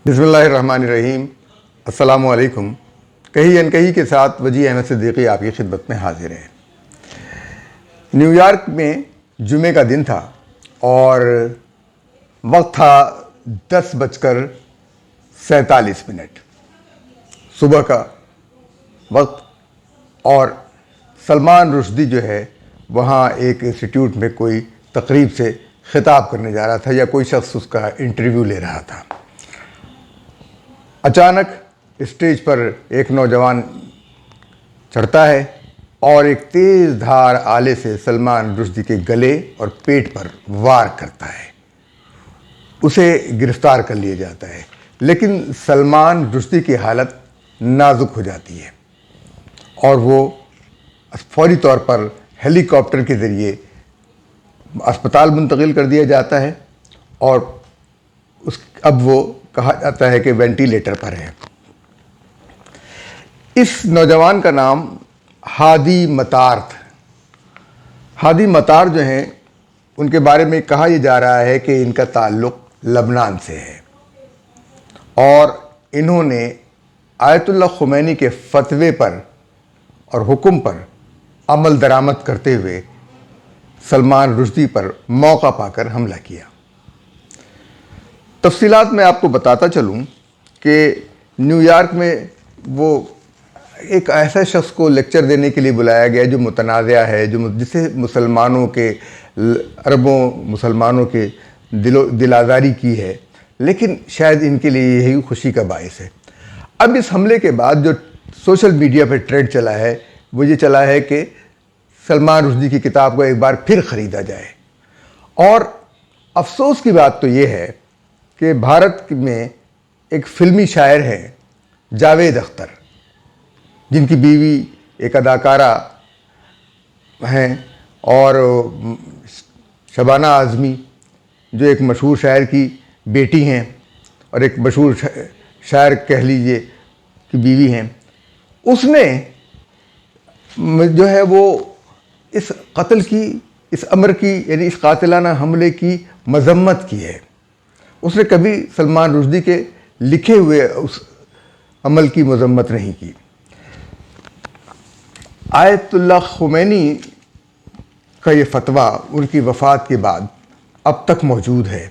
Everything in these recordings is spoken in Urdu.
بسم اللہ الرحمن الرحیم. السلام علیکم. کہیں انکہی کے ساتھ وجیہ احمد صدیقی آپ کی خدمت میں حاضر ہے. نیو یارک میں جمعے کا دن تھا اور وقت تھا 10:47 صبح کا وقت، اور سلمان رشدی جو ہے وہاں ایک انسٹیٹیوٹ میں کوئی تقریب سے خطاب کرنے جا رہا تھا یا کوئی شخص اس کا انٹرویو لے رہا تھا. اچانک اسٹیج پر ایک نوجوان چڑھتا ہے اور ایک تیز دھار آلے سے سلمان رشدی کے گلے اور پیٹ پر وار کرتا ہے. اسے گرفتار کر لیا جاتا ہے، لیکن سلمان رشدی کی حالت نازک ہو جاتی ہے اور وہ فوری طور پر ہیلی کاپٹر کے ذریعے اسپتال منتقل کر دیا جاتا ہے اور اب وہ کہا جاتا ہے کہ وینٹیلیٹر پر ہے. اس نوجوان کا نام ہادی مطار تھا. ہادی مطار جو ہیں ان کے بارے میں کہا یہ جا رہا ہے کہ ان کا تعلق لبنان سے ہے اور انہوں نے آیت اللہ خمینی کے فتوے پر اور حکم پر عمل درآمد کرتے ہوئے سلمان رشدی پر موقع پا کر حملہ کیا. تفصیلات میں آپ کو بتاتا چلوں کہ نیو یارک میں وہ ایک ایسا شخص کو لیکچر دینے کے لیے بلایا گیا جو متنازع ہے، جسے مسلمانوں کے عربوں مسلمانوں کے دل آزاری کی ہے، لیکن شاید ان کے لیے یہی خوشی کا باعث ہے. اب اس حملے کے بعد جو سوشل میڈیا پہ ٹرینڈ چلا ہے وہ یہ چلا ہے کہ سلمان رشدی کی کتاب کو ایک بار پھر خریدا جائے. اور افسوس کی بات تو یہ ہے کہ بھارت میں ایک فلمی شاعر ہیں جاوید اختر، جن کی بیوی ایک اداکارہ ہیں، اور شبانہ اعظمی جو ایک مشہور شاعر کی بیٹی ہیں اور ایک مشہور شاعر کہہ لیجئے کی بیوی ہیں. اس نے جو ہے وہ اس قتل کی، اس امر کی، یعنی اس قاتلانہ حملے کی مذمت کی ہے. اس نے کبھی سلمان رشدی کے لکھے ہوئے اس عمل کی مذمت نہیں کی. آیت اللہ خمینی کا یہ فتویٰ ان کی وفات کے بعد اب تک موجود ہے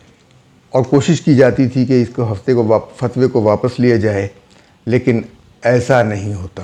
اور کوشش کی جاتی تھی کہ اس فتوے کو واپس لیا جائے، لیکن ایسا نہیں ہوتا.